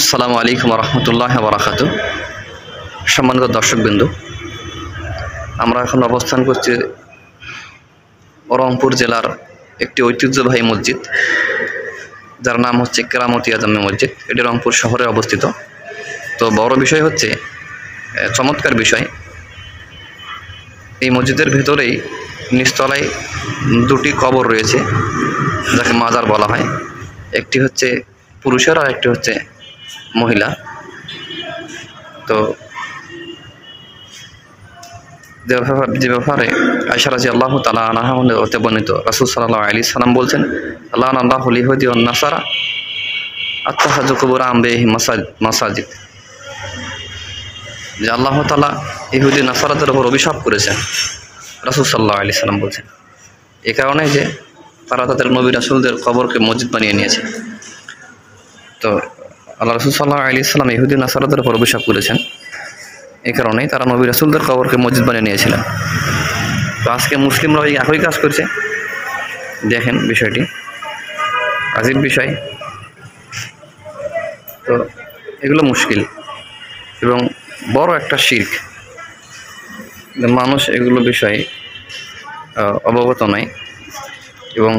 আসসালামু আলাইকুম রহমতুল্লাহ বারাকাতু। সম্মানিত দর্শকবৃন্দ, আমরা এখন অবস্থান করছি রংপুর জেলার একটি ঐতিহ্যবাহী মসজিদ, যার নাম হচ্ছে কেরামতি আজমে মসজিদ। এটি রংপুর শহরে অবস্থিত। তো বড় বিষয় হচ্ছে, চমৎকার বিষয়, এই মসজিদের ভেতরেই নিচতলায় দুটি কবর রয়েছে, যাকে মাজার বলা হয়। একটি হচ্ছে পুরুষের আর একটি হচ্ছে মহিলা। তো যে ব্যাপারে আয়েশা রাদিয়াল্লাহু তাআলা আনহা হতে বর্ণিত, রাসূল সাল্লাল্লাহু আলাইহি সাল্লাম বলছেন, লানাল্লাহু লিহুদি ওয়ান নাসারা আত্তাখাযু কুবুর আমবিহি মাসাজিদ, যে আল্লাহ তাআলা ইহুদি নাসারাদের উপর অভিশাপ করেছেন। রাসূল সাল্লাল্লাহু আলাইহি সাল্লাম বলছেন এ কারণে যে তারা তাদের নবী রাসূলদের কবরকে মসজিদ বানিয়ে নিয়েছে। তো আল্লাহ রাসূল সাল্লাল্লাহু আলাইহি সাল্লাম ইহুদি নাসারাদের উপর অভিশাপ করেছেন, এই কারণেই তারা নবী রাসূলদের কবরকে মসজিদ বানিয়ে নিয়েছিলেন। তো আজকে মুসলিমরা এই একই কাজ করছে। দেখেন বিষয়টি আজীব বিষয়। তো এগুলো মুশকিল এবং বড় একটা শিরক। মানুষ এগুলো বিষয়ে অবগত নয় এবং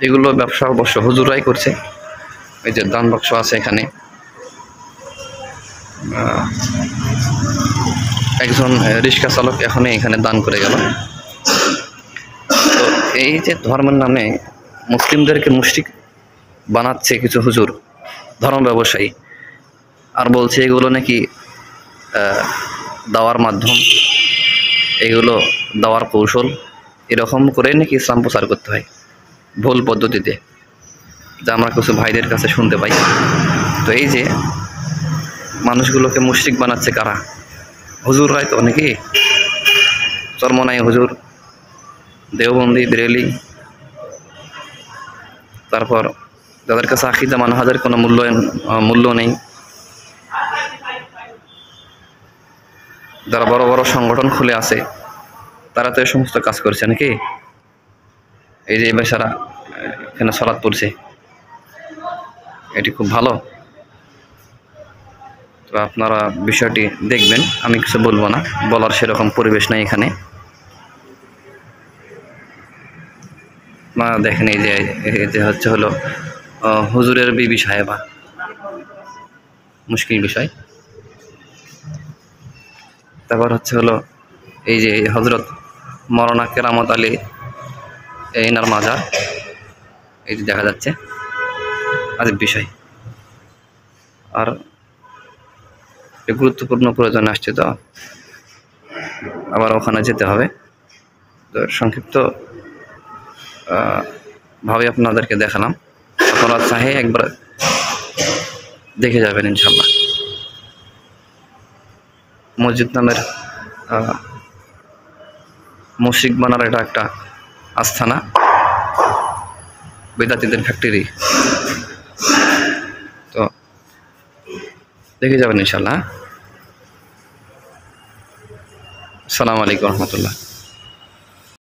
এগুলো ব্যবসা অবশ্য হুজুরাই করছে। এই যে দান বাক্স আছে, এখানে একজন রিক্সা চালক এখানে দান করে গেল। তো এই যে ধর্মের নামে মুসলিমদেরকে মুশরিক বানাচ্ছে কিছু হুজুর, ধর্ম ব্যবসায়ী, আর বলছে এগুলো নাকি দাওয়ার মাধ্যম, এগুলো দাওয়ার কৌশল, এরকম করে নাকি ইসলাম প্রচার করতে হয় ভুল পদ্ধতিতে, যা আমরা কিছু ভাইদের কাছে শুনতে পাই। তো এই যে মানুষগুলোকে মুশরিক বানাচ্ছে কারা? হুজুররাই তো, নাকি চরমনাই হুজুর, দেওবন্দি, বেরেলি, তারপর যাদের কাছে আকীদা মানহাজের কোনো মূল্য নেই, যারা বড় বড় সংগঠন খুলে আছে, তারা তো এই সমস্ত কাজ করছে নাকি? এই যে বেচারা এখানে সালাত পড়ছে, এটি খুব ভালো। তো আপনারা বিষয়টি দেখবেন, আমি কিছু বলবো না, বলার সেরকম পরিবেশ নাই এখানে। না দেখেন, এই যে হচ্ছে হলো হুজুরের বিবি সাহেবা, মুশকিল বিষয়। তারপর হচ্ছে হলো এই যে হজরত মৌলানা কেরামত আলী এনার মাজার, এই যে দেখা যাচ্ছে, আজব বিষয়। আর গুরুত্বপূর্ণ প্রয়োজন আসছে, তো আবার ওখানে যেতে হবে। তো সংক্ষিপ্ত ভাবে আপনাদেরকে দেখালাম, আপনারা চাহে একবার দেখে যাবেন ইনশাল্লাহ। মসজিদ নামের মুশরিক বানার এটা একটা আস্থানা, বেদাতীদের ফ্যাক্টরি। তো দেখে যাবেন ইনশাল্লাহ। আসসালামু আলাইকুম রহমতুল্লাহ।